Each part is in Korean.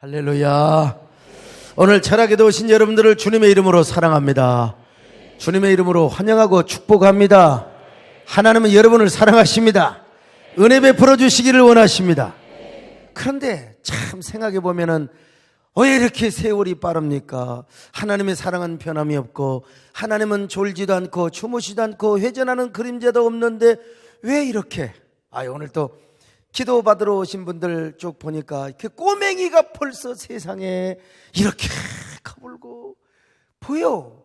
할렐루야. 오늘 철학에도 오신 여러분들을 주님의 이름으로 사랑합니다. 주님의 이름으로 환영하고 축복합니다. 하나님은 여러분을 사랑하십니다. 은혜 베풀어 주시기를 원하십니다. 그런데 참 생각해 보면은 왜 이렇게 세월이 빠릅니까? 하나님의 사랑은 변함이 없고 하나님은 졸지도 않고 주무시도 않고 회전하는 그림자도 없는데 왜 이렇게? 오늘 또 기도 받으러 오신 분들 쭉 보니까 그 꼬맹이가 벌써 세상에 이렇게 가불고 보여.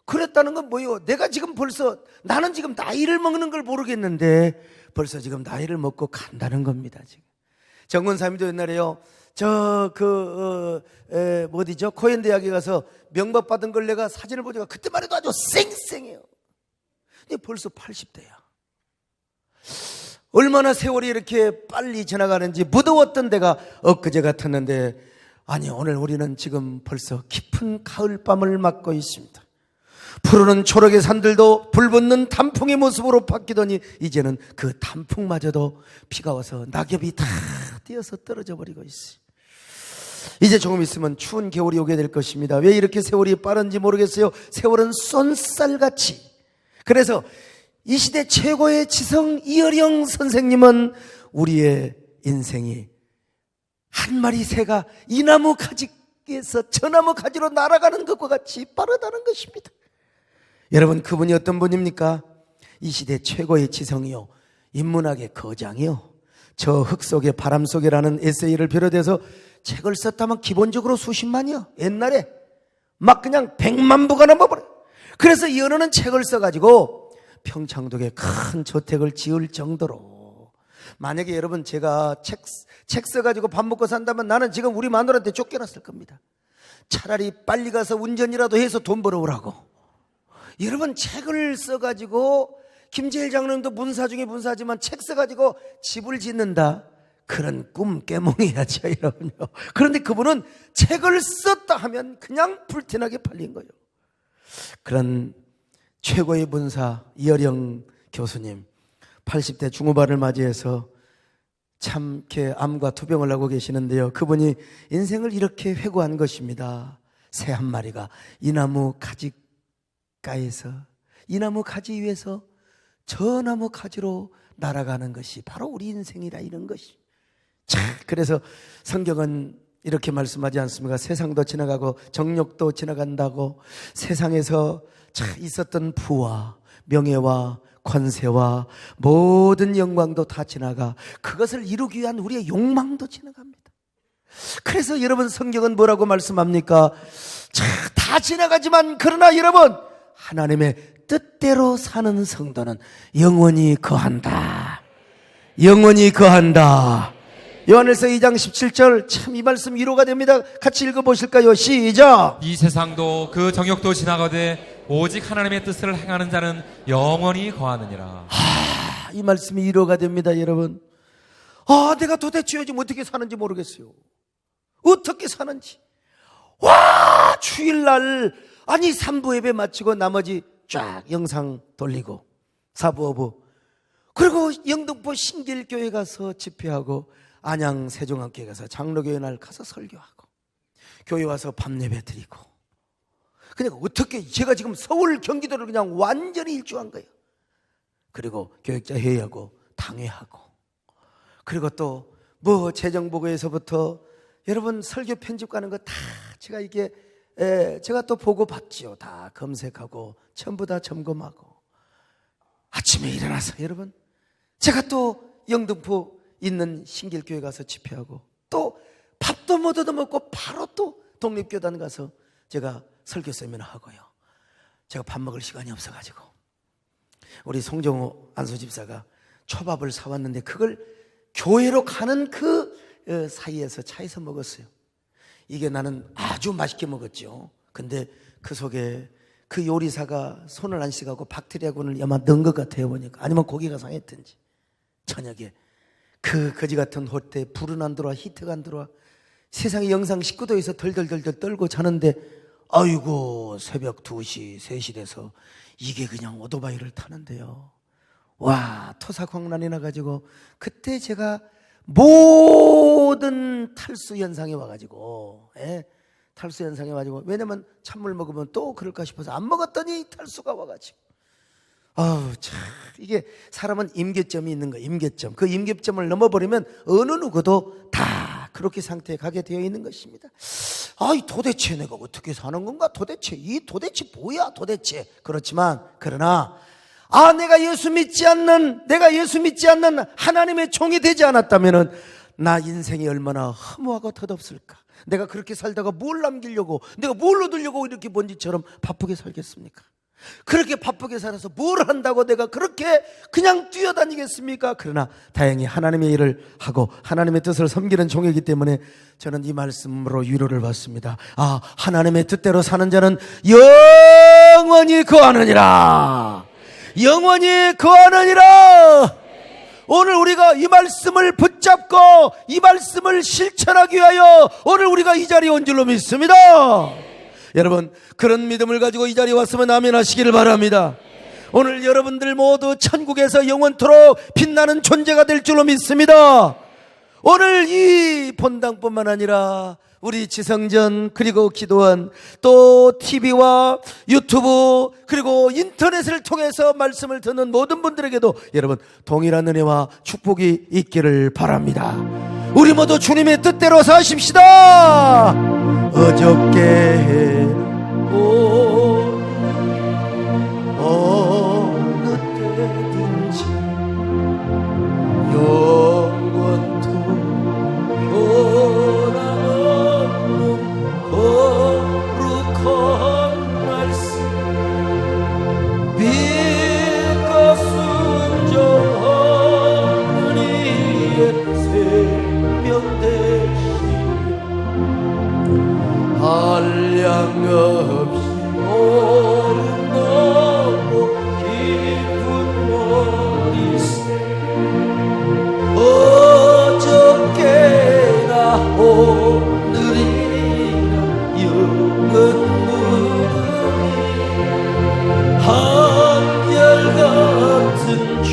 그랬다는 건 뭐예요? 내가 지금 벌써 나는 지금 나이를 먹는 걸 모르겠는데 벌써 지금 나이를 먹고 간다는 겁니다. 지금 정권사님도 옛날에요. 어디죠? 코엔 대학에 가서 명박 받은 걸 내가 사진을 보니까 그때만 해도 아주 쌩쌩해요. 근데 벌써 80대야. 얼마나 세월이 이렇게 빨리 지나가는지 무더웠던 데가 엊그제 같았는데 아니 오늘 우리는 지금 벌써 깊은 가을밤을 맞고 있습니다. 푸르는 초록의 산들도 불붙는 단풍의 모습으로 바뀌더니 이제는 그 단풍마저도 비가 와서 낙엽이 다 띄어서 떨어져 버리고 있어요. 이제 조금 있으면 추운 겨울이 오게 될 것입니다. 왜 이렇게 세월이 빠른지 모르겠어요. 세월은 쏜쌀같이. 그래서 이 시대 최고의 지성 이어령 선생님은 우리의 인생이 한 마리 새가 이 나무 가지에서 저 나무 가지로 날아가는 것과 같이 빠르다는 것입니다. 여러분, 그분이 어떤 분입니까? 이 시대 최고의 지성이요, 인문학의 거장이요, 저 흙 속에 바람 속에라는 에세이를 비롯해서 책을 썼다면 기본적으로 수십만이요. 옛날에 막 그냥 100만 부가 넘어버려요. 그래서 이 언어는 책을 써가지고 평창동에 큰 저택을 지을 정도로, 만약에 여러분 제가 책 써가지고 밥 먹고 산다면 나는 지금 우리 마누라한테 쫓겨났을 겁니다. 차라리 빨리 가서 운전이라도 해서 돈 벌어오라고. 여러분, 책을 써가지고 김재일 장로님도 문사 중에 문사지만 책 써가지고 집을 짓는다, 그런 꿈 깨몽해야죠, 여러분요. 그런데 그분은 책을 썼다 하면 그냥 불티나게 팔린 거예요. 그런 최고의 문사 이어령 교수님 80대 중후반을 맞이해서 참 이렇게 암과 투병을 하고 계시는데요, 그분이 인생을 이렇게 회고한 것입니다. 새 한 마리가 이 나무 가지가에서 이 나무 가지 위에서 저 나무 가지로 날아가는 것이 바로 우리 인생이라, 이런 것이. 자, 그래서 성경은 이렇게 말씀하지 않습니까? 세상도 지나가고 정욕도 지나간다고. 세상에서 있었던 부와 명예와 권세와 모든 영광도 다 지나가 그것을 이루기 위한 우리의 욕망도 지나갑니다. 그래서 여러분, 성경은 뭐라고 말씀합니까? 다 지나가지만 그러나 여러분, 하나님의 뜻대로 사는 성도는 영원히 거한다. 영원히 거한다. 요한일서 2장 17절, 참 이 말씀 위로가 됩니다. 같이 읽어보실까요? 시작. 이 세상도 그 정욕도 지나가되 오직 하나님의 뜻을 행하는 자는 영원히 거하느니라. 이 말씀이 위로가 됩니다, 여러분. 내가 도대체 요즘 어떻게 사는지 모르겠어요. 어떻게 사는지. 주일날, 아니 3부 예배 마치고 나머지 쫙 영상 돌리고 4부 5부, 그리고 영등포 신길교회 가서 집회하고 안양 세종학교에 가서 장로교회 날 가서 설교하고 교회 와서 밤 예배 드리고. 그러니까 어떻게 제가 지금 서울 경기도를 그냥 완전히 일주한 거예요. 그리고 교육자 회의하고 당회하고, 그리고 또 뭐 재정보고에서부터 여러분 설교 편집 가는 거 다 제가 이게 제가 또 보고 봤지요. 다 검색하고 전부 다 점검하고. 아침에 일어나서 여러분, 제가 또 영등포 있는 신길교회 가서 집회하고, 또 밥도 못 얻어먹고 바로 또 독립교단 가서 제가 설교 세미나 하고요. 제가 밥 먹을 시간이 없어가지고 우리 송정호 안수집사가 초밥을 사왔는데 그걸 교회로 가는 그 사이에서 차에서 먹었어요. 이게 나는 아주 맛있게 먹었죠. 근데 그 속에 그 요리사가 손을 안 씻고 박테리아군을 아마 넣은 것 같아요, 보니까. 아니면 고기가 상했든지. 저녁에 그 거지 같은 호텔에 불은 안 들어와, 히트가 안 들어와. 세상에 영상 19도에서 덜덜덜덜 떨고 자는데 아이고 새벽 2시 3시 돼서 이게 그냥 오토바이를 타는데요. 와, 토사광란이 나가지고 그때 제가 모든 탈수 현상이 와가지고, 탈수 현상이 와가지고, 왜냐면 찬물 먹으면 또 그럴까 싶어서 안 먹었더니 탈수가 와가지고. 아우, 참, 이게 사람은 임계점이 있는 거예요. 임계점. 그 임계점을 넘어버리면 어느 누구도 다 그렇게 상태에 가게 되어 있는 것입니다. 아이, 도대체 내가 어떻게 사는 건가? 도대체 뭐야? 도대체. 그렇지만, 그러나, 내가 예수 믿지 않는 하나님의 종이 되지 않았다면은 나 인생이 얼마나 허무하고 덧없을까? 내가 그렇게 살다가 뭘 남기려고, 내가 뭘 얻으려고 이렇게 먼지처럼 바쁘게 살겠습니까? 그렇게 바쁘게 살아서 뭘 한다고 내가 그렇게 그냥 뛰어다니겠습니까? 그러나 다행히 하나님의 일을 하고 하나님의 뜻을 섬기는 종이기 때문에 저는 이 말씀으로 위로를 받습니다. 하나님의 뜻대로 사는 자는 영원히 거하느니라. 영원히 거하느니라. 오늘 우리가 이 말씀을 붙잡고 이 말씀을 실천하기 위하여 오늘 우리가 이 자리에 온 줄로 믿습니다. 여러분, 그런 믿음을 가지고 이 자리에 왔으면 아멘 하시기를 바랍니다. 오늘 여러분들 모두 천국에서 영원토록 빛나는 존재가 될 줄로 믿습니다. 오늘 이 본당뿐만 아니라 우리 지성전, 그리고 기도원, 또 TV와 유튜브, 그리고 인터넷을 통해서 말씀을 듣는 모든 분들에게도 여러분 동일한 은혜와 축복이 있기를 바랍니다. 우리 모두 주님의 뜻대로 사십시다. 어저께 어느 때든지 영원토록 거룩한 말씀 믿고 순종하는 이의 생명 되시며 한량 없이 오른다고 깊은 머리새 어저께나 오늘이나 영원 무르니 한결같은 주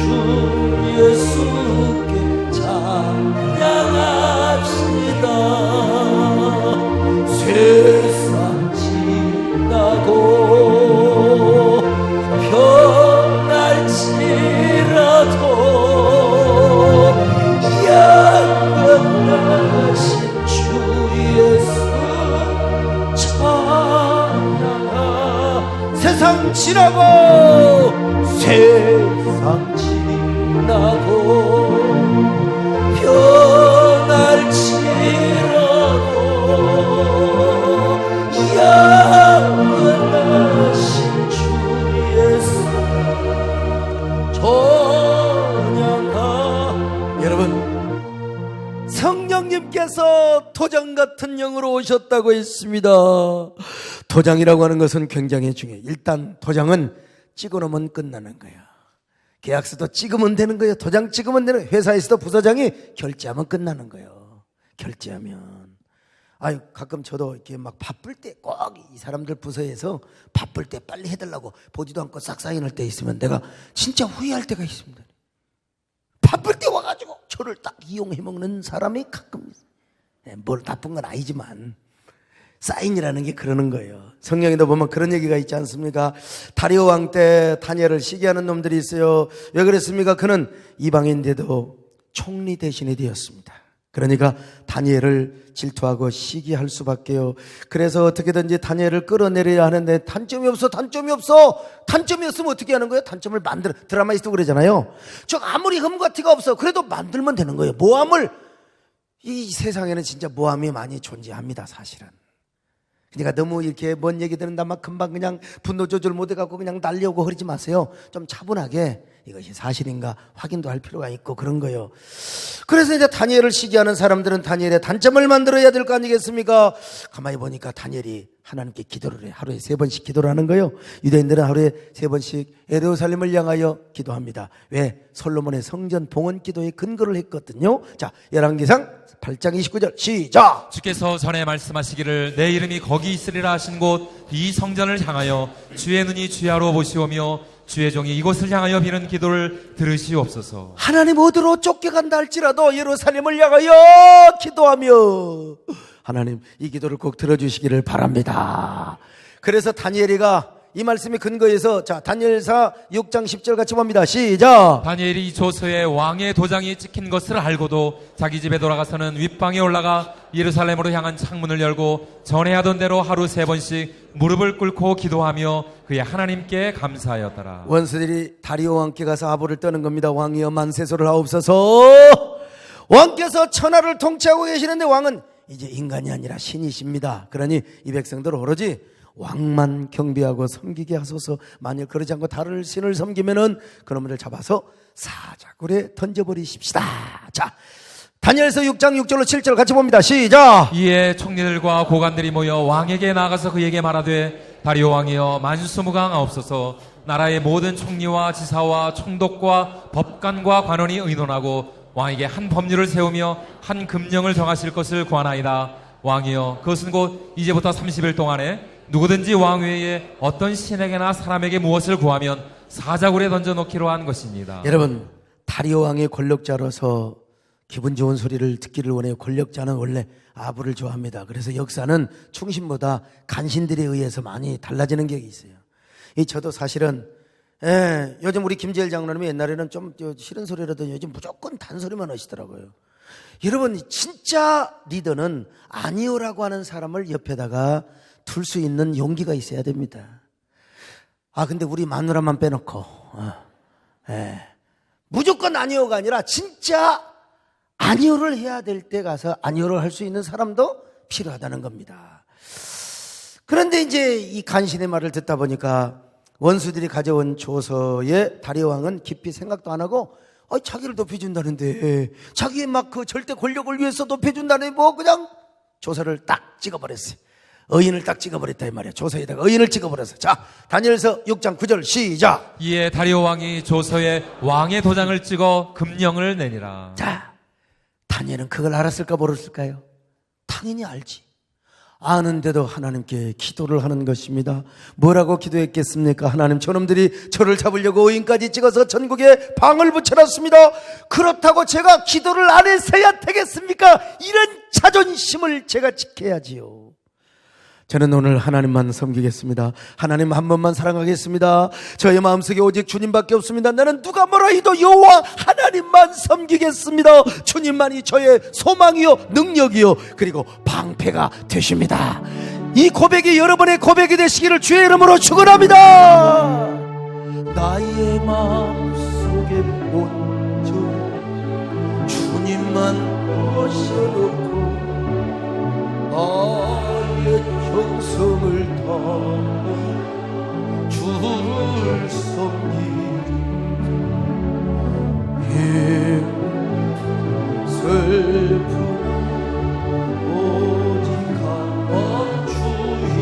예수께 찬양합시다. 세상 지나고 변할지라도 영원하신 주 예수 찬양하. 세상 지나고 변할지라도 영원하신 주 예수 찬양하. 여러분, 성령님께서 도장 같은 영으로 오셨다고 했습니다. 도장이라고 하는 것은 굉장히 중요해요. 일단 도장은 찍어놓으면 끝나는 거예요. 계약서도 찍으면 되는 거예요. 도장 찍으면 되는 거예요. 회사에서도 부서장이 결제하면 끝나는 거예요. 결제하면. 가끔 저도 이렇게 막 바쁠 때 꼭 이 사람들 부서에서 바쁠 때 빨리 해달라고 보지도 않고 싹 사인할 때 있으면 내가 진짜 후회할 때가 있습니다. 바쁠 때 와가지고 저를 딱 이용해 먹는 사람이 가끔 있어요. 뭘 나쁜 건 아니지만 사인이라는 게 그러는 거예요. 성경에도 보면 그런 얘기가 있지 않습니까? 다리오 왕 때 다니엘을 시기하는 놈들이 있어요. 왜 그랬습니까? 그는 이방인인데도 총리 대신이 되었습니다. 그러니까 다니엘을 질투하고 시기할 수밖에요. 그래서 어떻게든지 다니엘을 끌어내려야 하는데 단점이 없으면 어떻게 하는 거예요? 단점을 만들어. 드라마에서도 그러잖아요. 저 아무리 흠과 티가 없어. 그래도 만들면 되는 거예요. 모함을. 이 세상에는 진짜 모함이 많이 존재합니다, 사실은. 그러니까 너무 이렇게 먼 얘기 듣는다 막 금방 그냥 분노 조절 못해갖고 그냥 날려오고 그러지 마세요. 좀 차분하게 이것이 사실인가 확인도 할 필요가 있고 그런 거예요. 그래서 이제 다니엘을 시기하는 사람들은 다니엘의 단점을 만들어야 될 거 아니겠습니까? 가만히 보니까 다니엘이 하나님께 기도를 해. 하루에 3번씩 기도를 하는 거예요. 유대인들은 하루에 3번씩 예루살렘을 향하여 기도합니다. 왜? 솔로몬의 성전 봉헌 기도에 근거를 했거든요. 자, 열왕기상 8장 29절 시작. 주께서 전에 말씀하시기를 내 이름이 거기 있으리라 하신 곳 이 성전을 향하여 주의 눈이 주야로 보시오며 주의 종이 이곳을 향하여 비는 기도를 들으시옵소서. 하나님 어디로 쫓겨간다 할지라도 예루살렘을 향하여 기도하며 하나님 이 기도를 꼭 들어주시기를 바랍니다. 그래서 다니엘이가 이 말씀이 근거해서 자 다니엘사 6장 10절 같이 봅니다. 시작. 다니엘이 조서에 왕의 도장이 찍힌 것을 알고도 자기 집에 돌아가서는 윗방에 올라가 예루살렘으로 향한 창문을 열고 전에 하던 대로 하루 3번씩 무릎을 꿇고 기도하며 그의 하나님께 감사하였더라. 원수들이 다리오 왕께 가서 아부를 떠는 겁니다. 왕이여 만세소를 하옵소서. 왕께서 천하를 통치하고 계시는데 왕은 이제 인간이 아니라 신이십니다. 그러니 이 백성들 오로지 왕만 경배하고 섬기게 하소서. 만일 그러지 않고 다른 신을 섬기면은 그놈을 잡아서 사자굴에 던져버리십시다. 자, 다니엘서 6장 6절로 7절 같이 봅니다. 시작. 이에 총리들과 고관들이 모여 왕에게 나가서 그에게 말하되 다리오 왕이여 만수무강하옵소서. 나라의 모든 총리와 지사와 총독과 법관과 관원이 의논하고 왕에게 한 법률을 세우며 한 금령을 정하실 것을 구하나이다. 왕이여 그것은 곧 이제부터 30일 동안에 누구든지 왕 외에 어떤 신에게나 사람에게 무엇을 구하면 사자굴에 던져놓기로 한 것입니다. 여러분, 다리오 왕의 권력자로서 기분 좋은 소리를 듣기를 원해요. 권력자는 원래 아부를 좋아합니다. 그래서 역사는 충신보다 간신들에 의해서 많이 달라지는 게 있어요. 저도 사실은 요즘 우리 김재일 장로님이 옛날에는 좀 싫은 소리라도 요즘 무조건 단소리만 하시더라고요. 여러분, 진짜 리더는 아니오라고 하는 사람을 옆에다가 둘 수 있는 용기가 있어야 됩니다. 근데 우리 마누라만 빼놓고 무조건 아니오가 아니라 진짜 아니오를 해야 될 때 가서 아니오를 할 수 있는 사람도 필요하다는 겁니다. 그런데 이제 이 간신의 말을 듣다 보니까 원수들이 가져온 조서에 다리오 왕은 깊이 생각도 안 하고 자기를 높여준다는데 자기의 막 그 절대 권력을 위해서 높여준다는 뭐 그냥 조서를 딱 찍어버렸어요. 의인을 딱 찍어버렸다 이 말이야. 조서에다가 의인을 찍어버렸어. 자, 다니엘서 6장 9절 시작. 이에 다리오 왕이 조서에 왕의 도장을 찍어 금령을 내니라. 자, 다니엘은 그걸 알았을까 모르었을까요? 당연히 알지. 아는데도 하나님께 기도를 하는 것입니다. 뭐라고 기도했겠습니까? 하나님, 저놈들이 저를 잡으려고 의인까지 찍어서 전국에 방을 붙여놨습니다. 그렇다고 제가 기도를 안 했어야 되겠습니까? 이런 자존심을 제가 지켜야지요. 저는 오늘 하나님만 섬기겠습니다. 하나님 한 번만 사랑하겠습니다. 저의 마음속에 오직 주님밖에 없습니다. 나는 누가 뭐라 해도 여호와 하나님만 섬기겠습니다. 주님만이 저의 소망이요 능력이요 그리고 방패가 되십니다. 이 고백이 여러분의 고백이 되시기를 주의 이름으로 축원합니다. 나의 마음속에 온전 주님만 모셔놓고 정성을 다해 주를 섬기리 슬픔 오직 감주히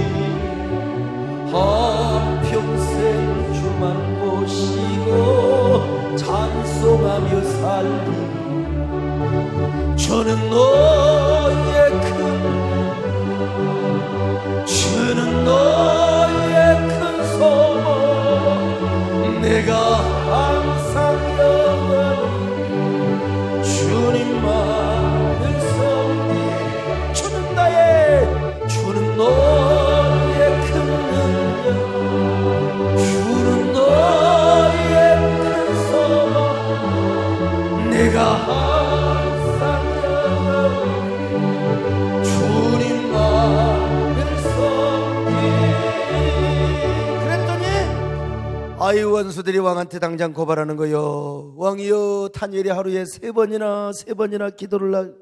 한평생 주만 보시고 찬송하며 살리 저는 너의 주는 너의 큰 소망 내가 항상 영원히 주님만을 섬기 주는 너의 큰 능력 주는 너의 큰 소망 내가 항상 영원히 주님만 아이 원수들이 왕한테 당장 고발하는 거요. 왕이여 다니엘이 하루에 3번이나 기도를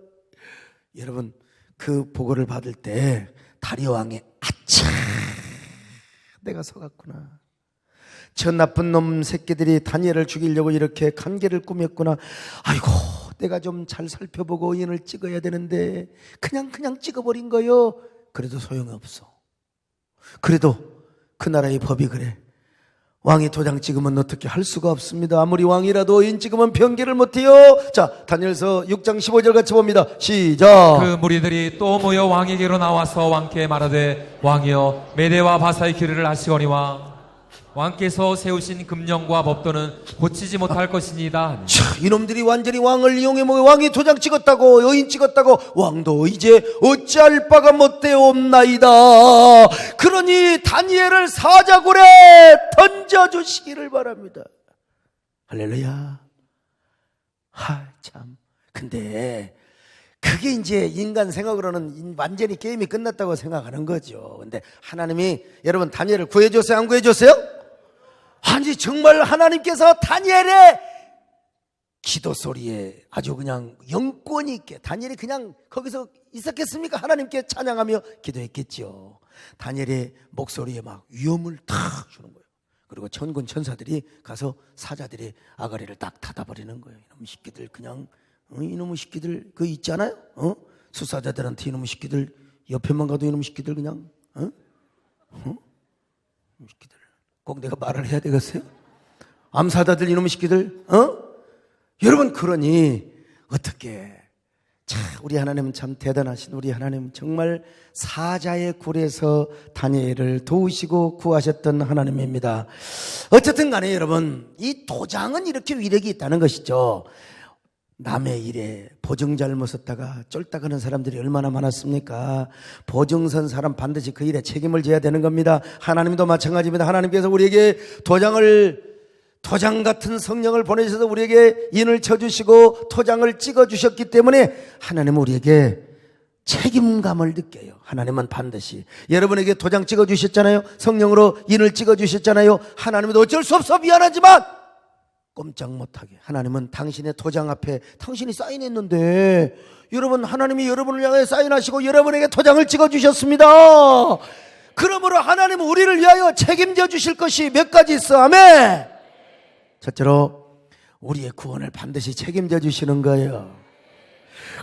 여러분 그 보고를 받을 때 다리오 왕이 아차 내가 속았구나. 저 나쁜 놈 새끼들이 다니엘을 죽이려고 이렇게 간계를 꾸몄구나. 아이고 내가 좀 잘 살펴보고 의인을 찍어야 되는데 그냥 찍어버린 거요. 그래도 소용없어. 그래도 그 나라의 법이 그래. 왕이 도장 찍으면 어떻게 할 수가 없습니다. 아무리 왕이라도 의인 찍으면 변개를 못해요. 자, 다니엘서 6장 15절 같이 봅니다. 시작. 그 무리들이 또 모여 왕에게로 나와서 왕께 말하되 왕이여 메대와 바사의 기르를 하시거니와 왕께서 세우신 금령과 법도는 고치지 못할 것이니이다. 차, 이놈들이 완전히 왕을 이용해 먹어. 왕이 도장 찍었다고, 여인 찍었다고, 왕도 이제 어찌할 바가 못되옵나이다. 그러니 다니엘을 사자굴에 던져주시기를 바랍니다. 할렐루야. 참. 근데 그게 이제 인간 생각으로는 완전히 게임이 끝났다고 생각하는 거죠. 근데 하나님이 여러분 다니엘을 구해줬어요? 안 구해줬어요? 아니 정말 하나님께서 다니엘의 기도 소리에 아주 그냥 영권이 있게, 다니엘이 그냥 거기서 있었겠습니까? 하나님께 찬양하며 기도했겠죠. 다니엘의 목소리에 막 위험을 탁 주는 거예요. 그리고 천군 천사들이 가서 사자들의 아가리를 딱 닫아버리는 거예요. 이놈의 새끼들 그냥, 이놈의 새끼들 그 있잖아요. 수사자들한테 이놈의 새끼들, 옆에만 가도 이놈의 새끼들 그냥, 이놈의 새끼들 꼭 내가 말을 해야 되겠어요? 암사자들 이놈의 새끼들, 여러분, 그러니 어떻게, 자, 우리 하나님은 참 대단하신 우리 하나님은 정말 사자의 굴에서 다니엘을 도우시고 구하셨던 하나님입니다. 어쨌든 간에 여러분, 이 도장은 이렇게 위력이 있다는 것이죠. 남의 일에 보증 잘못 썼다가 쫄딱 하는 사람들이 얼마나 많았습니까? 보증 선 사람 반드시 그 일에 책임을 져야 되는 겁니다. 하나님도 마찬가지입니다. 하나님께서 우리에게 도장 같은 성령을 보내셔서 우리에게 인을 쳐주시고 도장을 찍어주셨기 때문에 하나님은 우리에게 책임감을 느껴요. 하나님은 반드시 여러분에게 도장 찍어주셨잖아요. 성령으로 인을 찍어주셨잖아요. 하나님은 어쩔 수 없어 미안하지만 꼼짝 못하게 하나님은 당신의 도장 앞에 당신이 사인했는데, 여러분 하나님이 여러분을 향해 사인하시고 여러분에게 도장을 찍어주셨습니다. 그러므로 하나님은 우리를 위하여 책임져 주실 것이 몇 가지 있어. 아멘. 첫째로 우리의 구원을 반드시 책임져 주시는 거예요.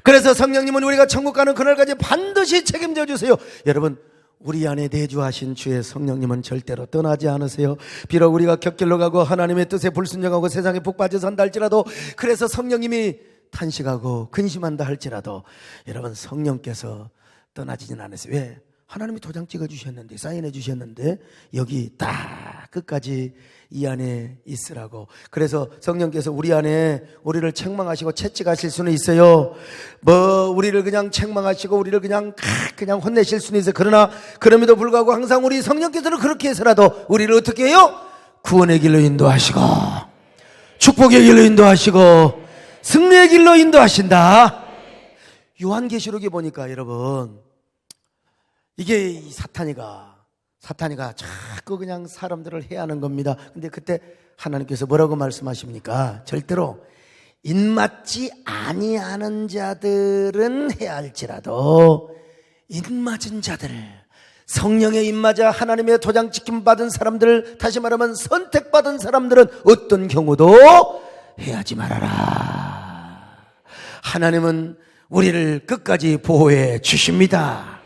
그래서 성령님은 우리가 천국 가는 그날까지 반드시 책임져 주세요. 여러분, 우리 안에 내주하신 주의 성령님은 절대로 떠나지 않으세요. 비록 우리가 곁길로 가고 하나님의 뜻에 불순종하고 세상에 푹 빠져 산다 할지라도, 그래서 성령님이 탄식하고 근심한다 할지라도 여러분 성령께서 떠나지는 않으세요. 왜? 하나님이 도장 찍어주셨는데, 사인해 주셨는데 여기 딱 끝까지 이 안에 있으라고. 그래서 성령께서 우리 안에 우리를 책망하시고 채찍하실 수는 있어요. 우리를 그냥 책망하시고 우리를 그냥 혼내실 수는 있어요. 그러나 그럼에도 불구하고 항상 우리 성령께서는 그렇게 해서라도 우리를 어떻게 해요? 구원의 길로 인도하시고 축복의 길로 인도하시고 승리의 길로 인도하신다. 요한계시록에 보니까 여러분, 이게 이 사탄이가 자꾸 그냥 사람들을 해하는 겁니다. 근데 그때 하나님께서 뭐라고 말씀하십니까? 절대로 입맞지 아니하는 자들은 해할지라도 입맞은 자들, 성령의 입맞아 하나님의 도장 찍힘 받은 사람들, 다시 말하면 선택받은 사람들은 어떤 경우도 해하지 말아라. 하나님은 우리를 끝까지 보호해 주십니다.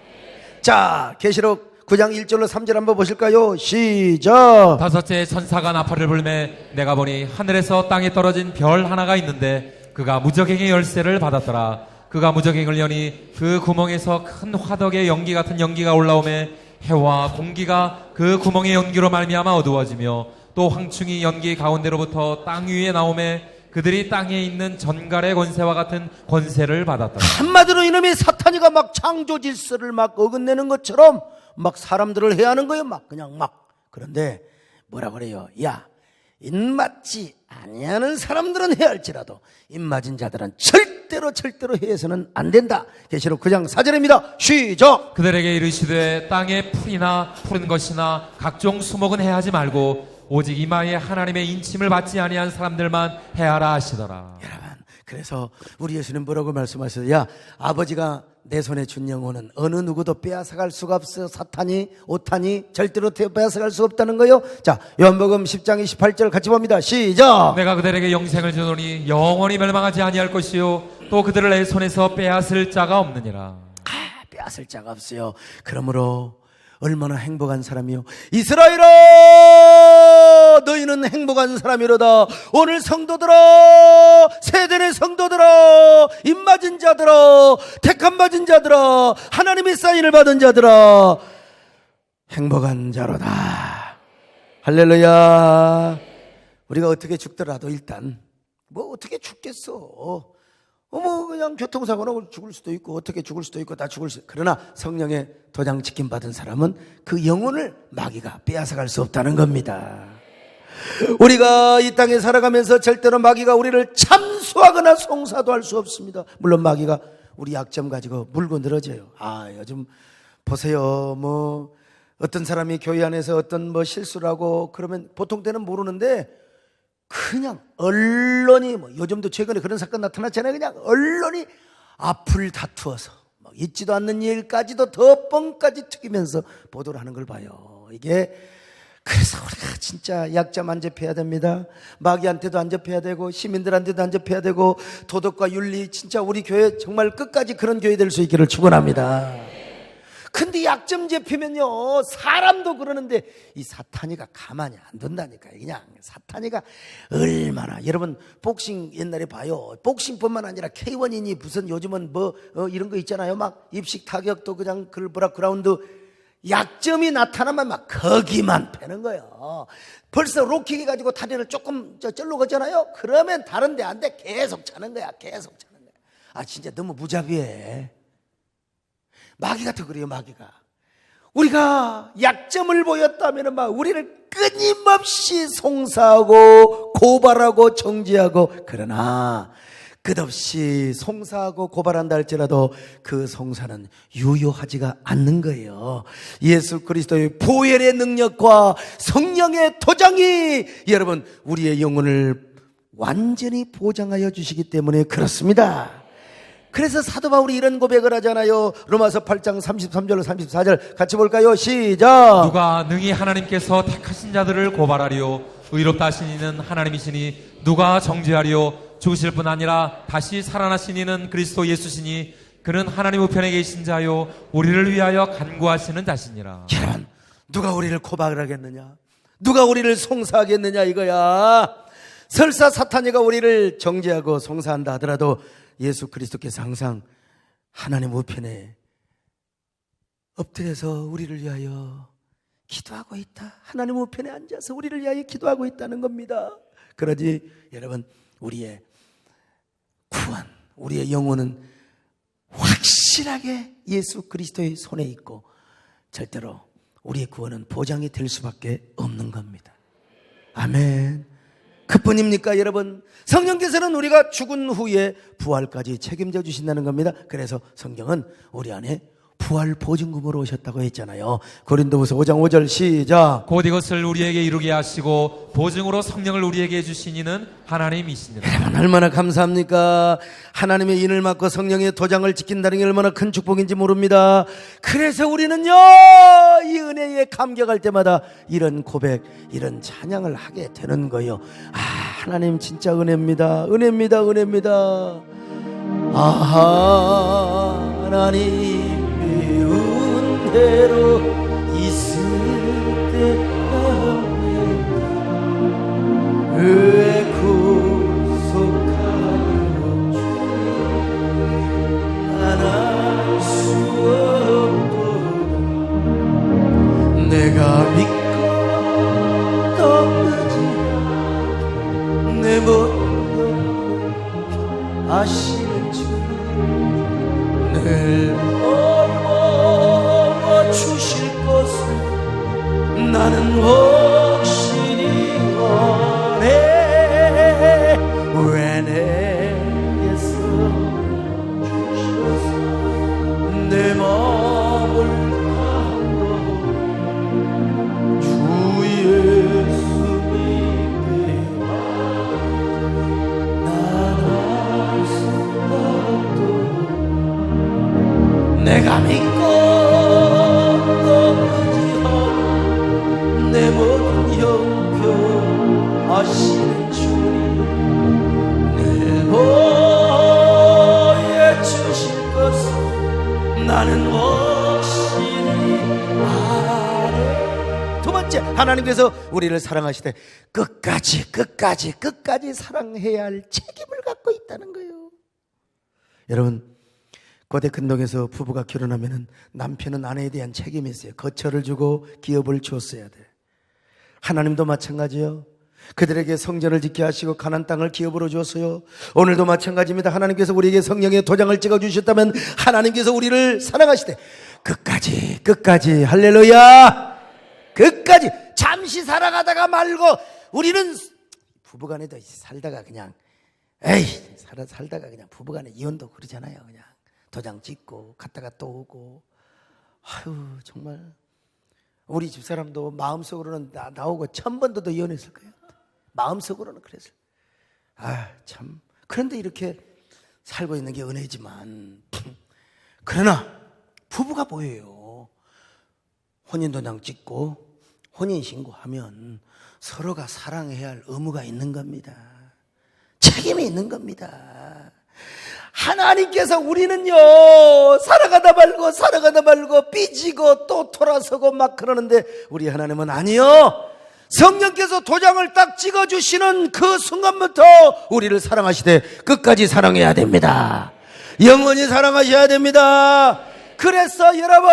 자, 계시록 9장 1절로 3절 한번 보실까요? 시작. 다섯째 천사가 나팔을 불매 내가 보니 하늘에서 땅에 떨어진 별 하나가 있는데 그가 무저갱의 열쇠를 받았더라. 그가 무저갱을 여니 그 구멍에서 큰 화덕의 연기 같은 연기가 올라오매 해와 공기가 그 구멍의 연기로 말미암아 어두워지며 또 황충이 연기 가운데로부터 땅 위에 나오매 그들이 땅에 있는 전갈의 권세와 같은 권세를 받았다. 한마디로 이놈이 사탄이가 막 창조 질서를 막 어긋내는 것처럼 막 사람들을 해하는 거예요. 그냥 그런데 뭐라 그래요? 야, 입맞지 아니하는 사람들은 해할지라도 입맞은 자들은 절대로 해서는 안 된다. 계시록 9장 4절입니다. 시작. 그들에게 이르시되 땅에 풀이나 푸른 것이나 각종 수목은 해하지 말고 오직 이마에 하나님의 인침을 받지 아니한 사람들만 해하라 하시더라. 여러분, 그래서 우리 예수님 뭐라고 말씀하셨어요? 야, 아버지가 내 손에 준 영혼은 어느 누구도 빼앗아갈 수가 없어. 사탄이, 오탄이 절대로 빼앗아갈 수 없다는 거요. 자, 요한복음 10장 28절 같이 봅니다. 시작. 내가 그들에게 영생을 주노니 영원히 멸망하지 아니할 것이요 또 그들을 내 손에서 빼앗을 자가 없느니라. 빼앗을 자가 없어요. 그러므로 얼마나 행복한 사람이요. 이스라엘아, 너희는 행복한 사람이로다. 오늘 성도들아, 세대의 성도들아, 입맞은 자들아, 택함 받은 자들아, 하나님의 사인을 받은 자들아, 행복한 자로다. 할렐루야. 우리가 어떻게 죽더라도 일단 뭐 어떻게 죽겠어. 뭐 그냥 교통사고로 죽을 수도 있고 어떻게 죽을 수도 있고 다 죽을 수. 그러나 성령의 도장 찍힘 받은 사람은 그 영혼을 마귀가 빼앗아갈 수 없다는 겁니다. 우리가 이 땅에 살아가면서 절대로 마귀가 우리를 참수하거나 송사도 할 수 없습니다. 물론 마귀가 우리 약점 가지고 물고 늘어져요. 요즘 보세요. 뭐 어떤 사람이 교회 안에서 어떤 뭐 실수를 하고 그러면 보통 때는 모르는데 그냥 언론이 뭐 요즘도 최근에 그런 사건 나타났잖아요. 그냥 언론이 앞을 다투어서 막 있지도 않는 일까지도 더 뻥까지 튀기면서 보도를 하는 걸 봐요. 이게 그래서 우리가 진짜 약점 안 접해야 됩니다. 마귀한테도 안 접해야 되고 시민들한테도 안 접해야 되고 도덕과 윤리 진짜 우리 교회 정말 끝까지 그런 교회 될 수 있기를 축원합니다. 근데 약점 잡히면요 사람도 그러는데 이 사탄이가 가만히 안 둔다니까요. 그냥 사탄이가 얼마나 여러분 복싱 옛날에 봐요. 복싱뿐만 아니라 K1이니 무슨 요즘은 뭐 이런 거 있잖아요. 막 입식 타격도 그냥 그라운드 약점이 나타나면 막 거기만 패는 거예요. 벌써 로킥이 가지고 다리를 조금 쩔로 걷잖아요. 그러면 다른 데 안 돼. 계속 차는 거야. 계속 차는 거야. 진짜 너무 무자비해. 마귀가 더 그래요. 마귀가 우리가 약점을 보였다면 막 우리를 끊임없이 송사하고 고발하고 정죄하고 그러나 끝없이 송사하고 고발한다 할지라도 그 송사는 유효하지가 않는 거예요. 예수 그리스도의 보혈의 능력과 성령의 도장이 여러분 우리의 영혼을 완전히 보장하여 주시기 때문에 그렇습니다. 그래서 사도 바울이 이런 고백을 하잖아요. 로마서 8장 33절 34절 같이 볼까요? 시작. 누가 능히 하나님께서 택하신 자들을 고발하리요 의롭다 하신 이는 하나님이시니 누가 정죄하리요 죽으실 뿐 아니라 다시 살아나신 이는 그리스도 예수시니 그는 하나님 우편에 계신 자요 우리를 위하여 간구하시는 자시니라. 여러분 누가 우리를 고발을 하겠느냐, 누가 우리를 송사하겠느냐 이거야. 설사 사탄이가 우리를 정죄하고 송사한다 하더라도 예수 그리스도께서 항상 하나님 우편에 엎드려서 우리를 위하여 기도하고 있다. 하나님 우편에 앉아서 우리를 위하여 기도하고 있다는 겁니다. 그러지 여러분 우리의 구원, 우리의 영혼은 확실하게 예수 그리스도의 손에 있고 절대로 우리의 구원은 보장이 될 수밖에 없는 겁니다. 아멘. 그뿐입니까 여러분? 성령께서는 우리가 죽은 후에 부활까지 책임져 주신다는 겁니다. 그래서 성경은 우리 안에 부활 보증금으로 오셨다고 했잖아요. 고린도후서 5장 5절 시작. 곧 이것을 우리에게 이루게 하시고 보증으로 성령을 우리에게 주신 이는 하나님이시니라. 여러분 얼마나 감사합니까? 하나님의 인을 맡고 성령의 도장을 지킨다는 게 얼마나 큰 축복인지 모릅니다. 그래서 우리는요 이 은혜에 감격할 때마다 이런 고백, 이런 찬양을 하게 되는 거예요. 하나님 진짜 은혜입니다. 은혜입니다. 은혜입니다. 하나님의 은혜로 있을 때에 왜 구속하여 안할 수 없도록 내가 믿고 떠나지 내 모든 아시는 주 늘 주실 것을 나는 확실히 원해. 왜 내게서 주셔서 내 마음을 감동 주 예수님께 나갈 수 없도록 내가 믿고 내 모든 형편 아시는 주님 늘 보여주실 것을 나는 확실히 아네. 두 번째, 하나님께서 우리를 사랑하시되 끝까지 사랑해야 할 책임을 갖고 있다는 거예요. 여러분 고대 근동에서 부부가 결혼하면 남편은 아내에 대한 책임이 있어요. 거처를 주고 기업을 줬어야 돼. 하나님도 마찬가지요. 그들에게 성전을 짓게 하시고 가나안 땅을 기업으로 주었어요. 오늘도 마찬가지입니다. 하나님께서 우리에게 성령의 도장을 찍어주셨다면 하나님께서 우리를 사랑하시되 끝까지 할렐루야, 끝까지. 잠시 살아가다가 말고, 우리는 부부간에도 살다가 그냥 살다가 그냥 부부간에 이혼도 그러잖아요. 그냥 도장 찍고 갔다가 또 오고. 아유, 정말 우리 집사람도 마음속으로는 나오고 1000번도 더 이혼했을 거예요. 마음속으로는 그랬어요. 아, 참. 그런데 이렇게 살고 있는 게 은혜지만, 그러나 부부가 뭐예요? 혼인도장 찍고 혼인신고하면 서로가 사랑해야 할 의무가 있는 겁니다. 책임이 있는 겁니다. 하나님께서 우리는요, 살아가다 말고 삐지고 또 돌아서고 막 그러는데, 우리 하나님은 아니요, 성령께서 도장을 딱 찍어주시는 그 순간부터 우리를 사랑하시되 끝까지 사랑해야 됩니다. 영원히 사랑하셔야 됩니다. 그래서 여러분,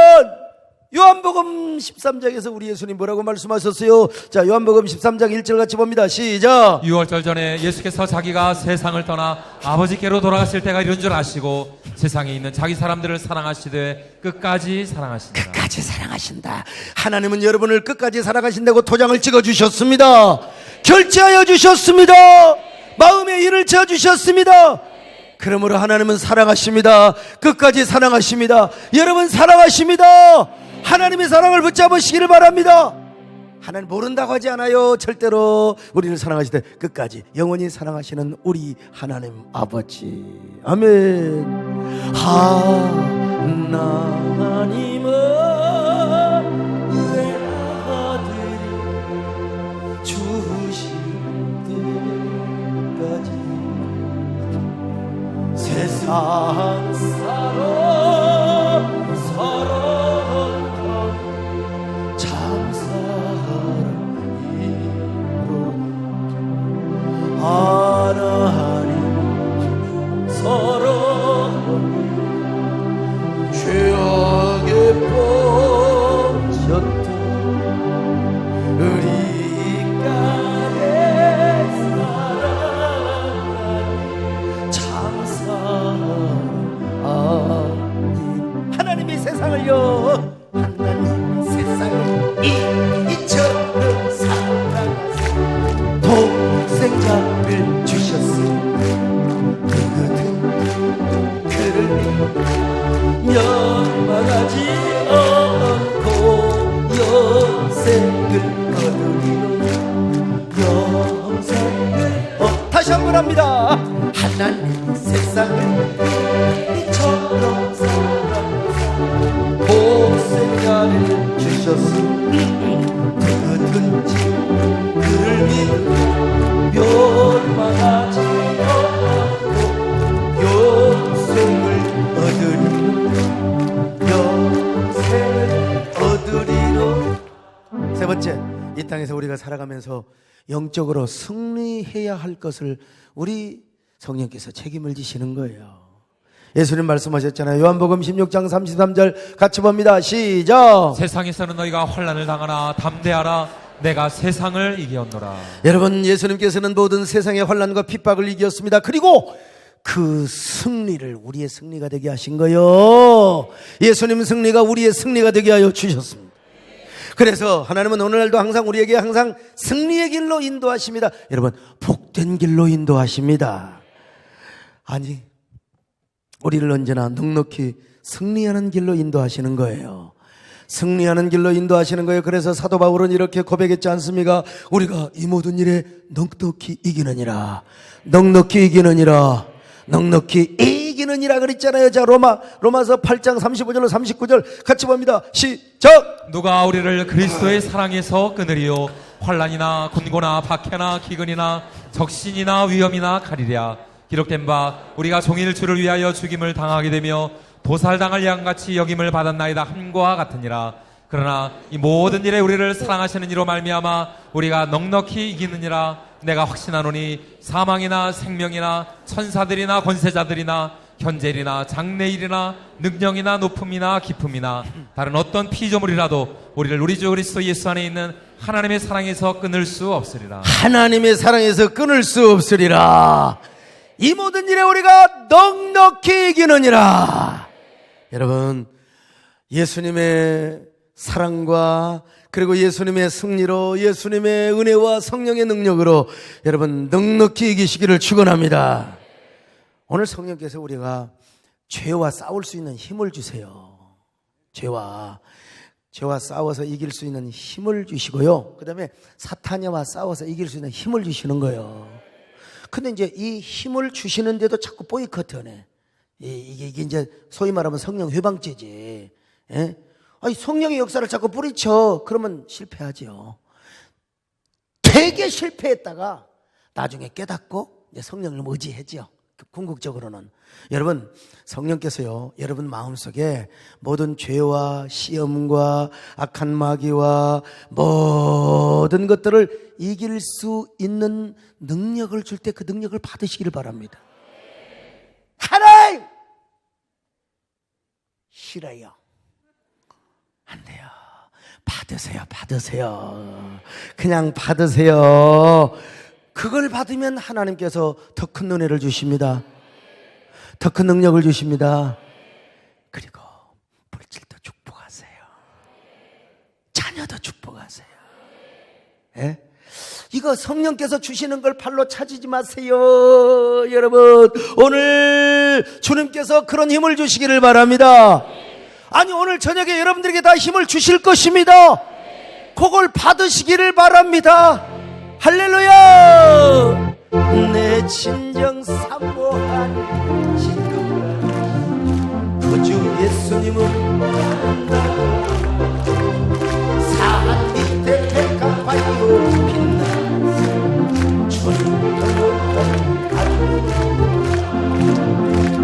요한복음 13장에서 우리 예수님 뭐라고 말씀하셨어요? 자, 요한복음 13장 1절 같이 봅니다. 시작. 6월절 전에 예수께서 자기가 세상을 떠나 아버지께로 돌아가실 때가 이런 줄 아시고 세상에 있는 자기 사람들을 사랑하시되 끝까지 사랑하신다. 끝까지 사랑하신다. 하나님은 여러분을 끝까지 사랑하신다고 도장을 찍어주셨습니다. 결제하여 주셨습니다. 마음의 일을 지어주셨습니다. 그러므로 하나님은 사랑하십니다. 끝까지 사랑하십니다. 여러분 사랑하십니다. 하나님의 사랑을 붙잡으시기를 바랍니다. 하나님 모른다고 하지 않아요. 절대로 우리를 사랑하시되 끝까지 영원히 사랑하시는 우리 하나님 아버지. 아멘. 하나님은 외아들이 주실 때까지 세상 사랑 참 사랑이로 하나님 사랑이 죄악에 빠졌던 우리가의 사랑하니 참 사랑이. 하나님이 세상을요, 하나님이 세상을 이처럼 사랑하사 독생자를 주셨으니 그는 그를 멸망하지 않고 영생을 얻으리라. 다시 한번 합니다. 하나님이 세상을 이처럼 사랑하사 독생자를 주셨으니 누구든지 그를 믿으면 멸망하지 않고 영생을 얻으리라. 세 번째, 이 땅에서 우리가 살아가면서 영적으로 승리해야 할 것을 우리 성령께서 책임을 지시는 거예요. 예수님 말씀하셨잖아요. 요한복음 16장 33절 같이 봅니다. 시작. 세상에서는 너희가 환난을 당하나 담대하라 내가 세상을 이기었노라. 여러분, 예수님께서는 모든 세상의 환난과 핍박을 이겼습니다. 그리고 그 승리를 우리의 승리가 되게 하신 거예요. 예수님 승리가 우리의 승리가 되게 하여 주셨습니다. 그래서 하나님은 오늘날도 항상 우리에게 항상 승리의 길로 인도하십니다. 여러분, 복된 길로 인도하십니다. 아니, 우리를 언제나 넉넉히 승리하는 길로 인도하시는 거예요. 승리하는 길로 인도하시는 거예요. 그래서 사도 바울은 이렇게 고백했지 않습니까? 우리가 이 모든 일에 넉넉히 이기느니라, 넉넉히 이기느니라, 넉넉히 이기느니라 그랬잖아요. 자, 로마서 8장 35절로 39절 같이 봅니다. 시작. 누가 우리를 그리스도의 사랑에서 끊으리요? 환난이나 곤고나 박해나 기근이나 적신이나 위험이나 가리랴. 기록된 바 우리가 종일 주를 위하여 죽임을 당하게 되며 도살당할 양같이 여김을 받았나이다 함과 같으니라. 그러나 이 모든 일에 우리를 사랑하시는 이로 말미암아 우리가 넉넉히 이기느니라. 내가 확신하노니 사망이나 생명이나 천사들이나 권세자들이나 현재일이나 장래일이나 능력이나 높음이나 기쁨이나 다른 어떤 피조물이라도 우리를 우리 주 그리스도 예수 안에 있는 하나님의 사랑에서 끊을 수 없으리라. 하나님의 사랑에서 끊을 수 없으리라. 이 모든 일에 우리가 넉넉히 이기느니라. 여러분, 예수님의 사랑과 그리고 예수님의 승리로, 예수님의 은혜와 성령의 능력으로 여러분 넉넉히 이기시기를 축원합니다. 오늘 성령께서 우리가 죄와 싸울 수 있는 힘을 주세요. 죄와 싸워서 이길 수 있는 힘을 주시고요. 그 다음에 사탄이와 싸워서 이길 수 있는 힘을 주시는 거예요. 근데 이제 이 힘을 주시는데도 자꾸 보이커트하네. 이게 이제 소위 말하면 성령 회방죄지. 예? 아니, 성령의 역사를 자꾸 뿌리쳐. 그러면 실패하죠. 되게 실패했다가 나중에 깨닫고 이제 성령을 의지하죠. 궁극적으로는. 여러분, 성령께서요, 여러분 마음속에 모든 죄와 시험과 악한 마귀와 모든 것들을 이길 수 있는 능력을 줄 때 그 능력을 받으시기를 바랍니다. 하나님! 싫어요. 안 돼요. 받으세요. 그냥 받으세요. 그걸 받으면 하나님께서 더 큰 은혜를 주십니다. 더 큰 능력을 주십니다. 그리고 물질도 축복하세요. 자녀도 축복하세요. 예? 이거 성령께서 주시는 걸 팔로 찾지 마세요. 여러분, 오늘 주님께서 그런 힘을 주시기를 바랍니다. 아니, 오늘 저녁에 여러분들에게 다 힘을 주실 것입니다. 그걸 받으시기를 바랍니다. 할렐루야! 내 진정 사모한 진정한 구주 예수님은 산 밑에 백합화이로 빛나는 주님.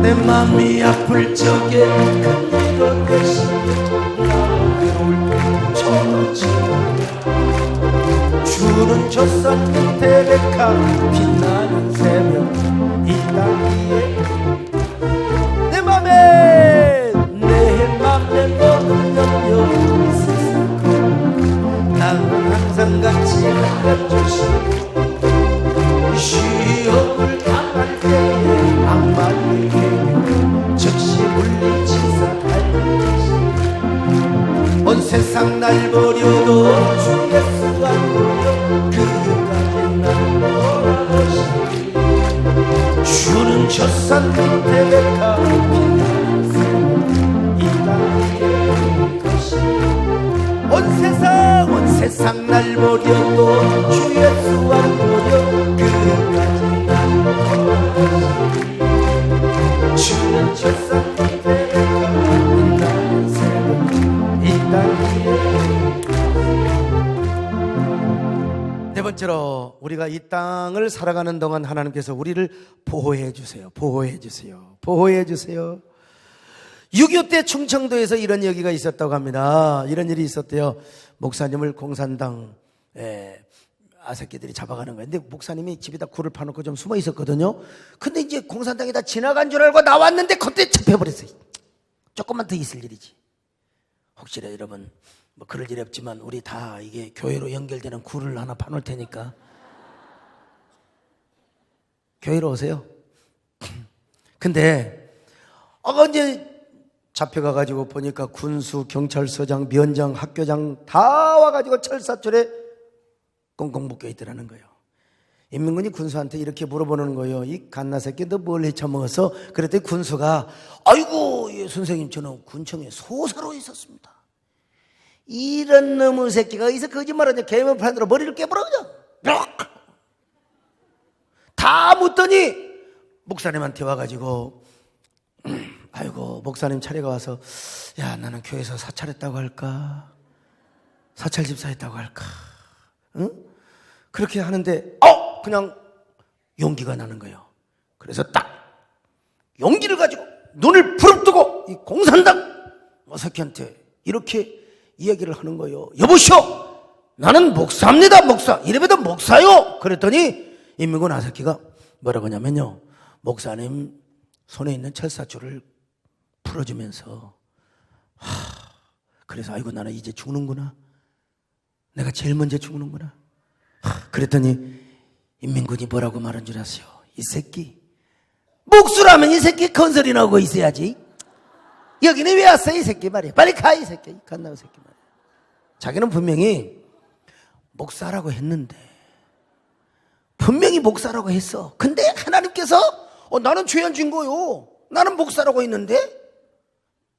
내 맘이 아플 적에 그대로 되시고 나 괴로울 때 저지고 주는 젖산 끝에 백합 빛나는 새벽 이 땅 위에 내 맘에 모든 염려 있으시고 나는 항상 같이 한간 주시고 시험을 당할 때에 악마에게 즉시 물리치사 달리시 온 세상 날 버려도 주 예수 안 버려 그까지 날 돌아보시니 주는 젖산 밑에 백합 빛나는 새벽 이 땅 위에 것이 온 세상 날 버려도 주 예수 안 버려 그까지 날 돌아보시니 주는 젖산 밑에 백합 빛나는 새벽 이 땅 위에. 네 번째로, 우리가 이 땅을 살아가는 동안 하나님께서 우리를 보호해 주세요. 6.25 때 충청도에서 이런 얘기가 있었다고 합니다. 이런 일이 있었대요. 목사님을 공산당 아새끼들이 잡아가는 거예요. 근데 목사님이 집에다 굴을 파놓고 좀 숨어 있었거든요. 근데 이제 공산당이 다 지나간 줄 알고 나왔는데 그때 잡혀버렸어요. 조금만 더 있을 일이지. 혹시나 여러분 뭐 그럴 일 없지만 우리 다 이게 교회로 연결되는 굴을 하나 파놓을 테니까 교회로 오세요. 근데 이제 잡혀가가지고 보니까 군수, 경찰서장, 면장, 학교장 다 와가지고 철사줄에 꽁꽁 묶여 있더라는 거예요. 인민군이 군수한테 이렇게 물어보는 거예요. 이 갓나 새끼 너 뭘 해쳐먹었어? 그랬더니 군수가 아이고 예, 선생님 저는 군청에 소사로 있었습니다. 이런 놈의 새끼가 어디서 거짓말하냐. 개면판으로 머리를 깨버려 그냥 다 묻더니 목사님한테 와가지고 아이고 목사님 차례가 와서 야 나는 교회에서 사찰했다고 할까 사찰 집사했다고 할까 응? 그렇게 하는데 그냥 용기가 나는 거예요. 그래서 딱 용기를 가지고 눈을 부릅뜨고 이 공산당 새끼한테 이렇게 이야기를 하는 거예요. 여보시오 나는 목사입니다. 목사 이래봬도 목사요. 그랬더니 인민군 아새끼가 뭐라고 하냐면요 목사님 손에 있는 철사줄을 풀어주면서 그래서 아이고 나는 이제 죽는구나. 내가 제일 먼저 죽는구나. 그랬더니 인민군이 뭐라고 말한 줄 아세요? 이 새끼 목수라면 이 새끼 건설이 나오고 있어야지. 여기는 왜 왔어 이 새끼 말이야. 빨리 가 이 새끼. 간다고 새끼 말이야. 자기는 분명히 목사라고 했는데 분명히 목사라고 했어. 근데 하나님께서 나는 죄 안 진 거요. 나는 목사라고 했는데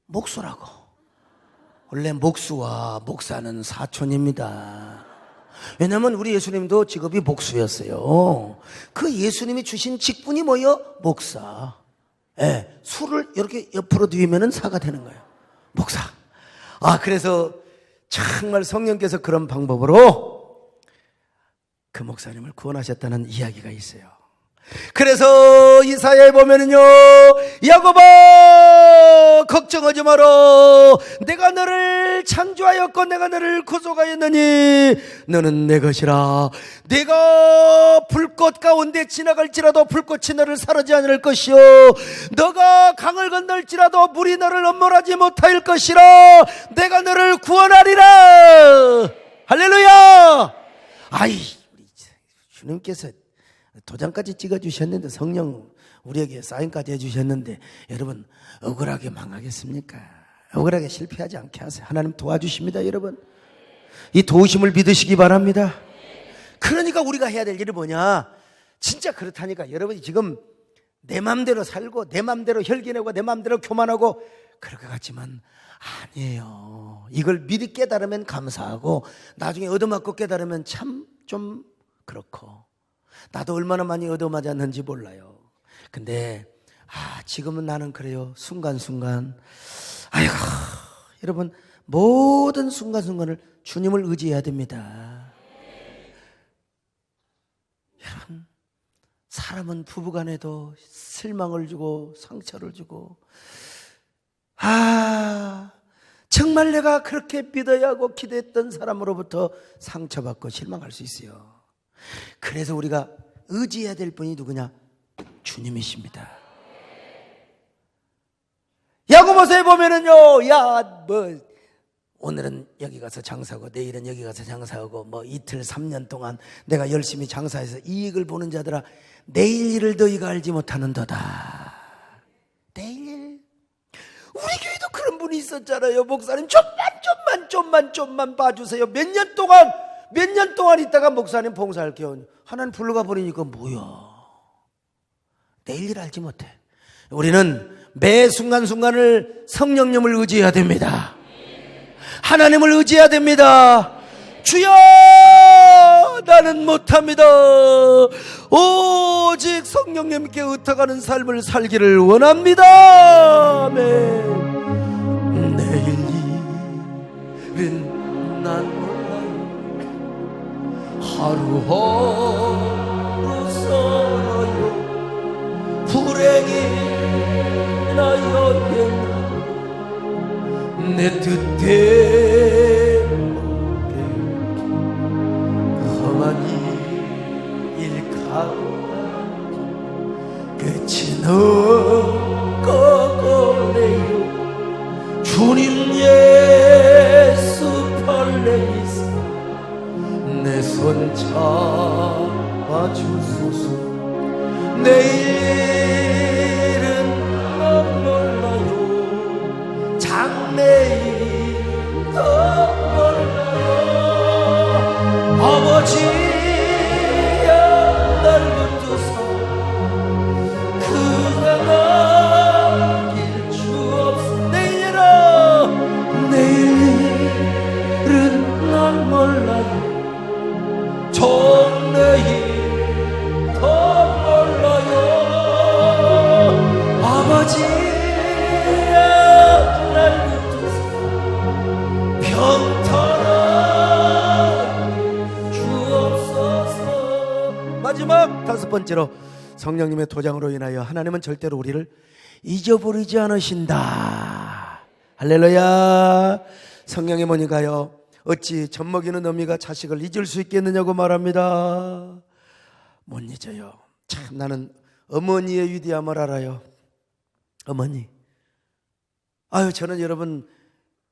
목수라고. 원래 목수와 목사는 사촌입니다. 왜냐하면 우리 예수님도 직업이 목수였어요. 그 예수님이 주신 직분이 뭐예요? 목사. 예, 술을 이렇게 옆으로 뒤우면 사가 되는 거예요. 목사. 그래서 정말 성령께서 그런 방법으로 그 목사님을 구원하셨다는 이야기가 있어요. 그래서 이사야에 보면은요, 야곱아 걱정하지 마라. 내가 너를 창조하였고 내가 너를 구속하였느니 너는 내 것이라. 내가 불꽃 가운데 지나갈지라도 불꽃이 너를 사르지 않을 것이요, 너가 강을 건널지라도 물이 너를 엄몰하지 못할 것이라. 내가 너를 구원하리라. 할렐루야. 우리 주님께서 도장까지 찍어주셨는데, 성령 우리에게 사인까지 해주셨는데, 여러분 억울하게 망하겠습니까? 억울하게 실패하지 않게 하세요. 하나님 도와주십니다. 여러분 이 도우심을 믿으시기 바랍니다. 그러니까 우리가 해야 될 일이 뭐냐, 진짜 그렇다니까. 여러분이 지금 내 맘대로 살고 내 맘대로 혈기내고 내 맘대로 교만하고 그럴 것 같지만 아니에요. 이걸 미리 깨달으면 감사하고 나중에 얻어맞고 깨달으면 참 좀 그렇고, 나도 얼마나 많이 얻어맞았는지 몰라요. 근데 지금은 나는 그래요. 순간순간 여러분 모든 순간순간을 주님을 의지해야 됩니다. 여러분 사람은 부부간에도 실망을 주고 상처를 주고, 정말 내가 그렇게 믿어야 하고 기도했던 사람으로부터 상처받고 실망할 수 있어요. 그래서 우리가 의지해야 될 분이 누구냐? 주님이십니다. 야고보서에 보면은요, 오늘은 여기 가서 장사하고 내일은 여기 가서 장사하고 이틀 3년 동안 내가 열심히 장사해서 이익을 보는 자들아, 내일 일을 너희가 알지 못하는도다. 내일 일. 우리 교회도 그런 분이 있었잖아요. 목사님 좀만 봐주세요. 몇 년 동안 있다가 목사님 봉사할게요. 하나님 불러가 버리니까 뭐야, 내일 일 알지 못해. 우리는 매 순간순간을 성령님을 의지해야 됩니다. 하나님을 의지해야 됩니다. 주여 나는 못합니다. 오직 성령님께 의탁하는 삶을 살기를 원합니다. 아멘. 내일은 난 몰라요. 하루하루 살아요. 불행이 나여행 내 뜻대로 험한 일 가운데 끝은 없고래요. 주님 예수 팔레이스 내 손 잡아주소서. 내일은 난 몰라요. 장래일 더 몰라요. 아버지야 날 붙드사 그가 길 주옵소서. 내일은 난 몰라요. 정내일 더 몰라요. 아버지야 날 붙드사 평탄하게 주옵소서. 마지막 5번째로, 성령님의 도장으로 인하여 하나님은 절대로 우리를 잊어버리지 않으신다. 할렐루야. 성령의 모니가요, 어찌 젖먹이는 어미가 자식을 잊을 수 있겠느냐고 말합니다. 못 잊어요. 참 나는 어머니의 위대함을 알아요. 어머니, 아유, 저는 여러분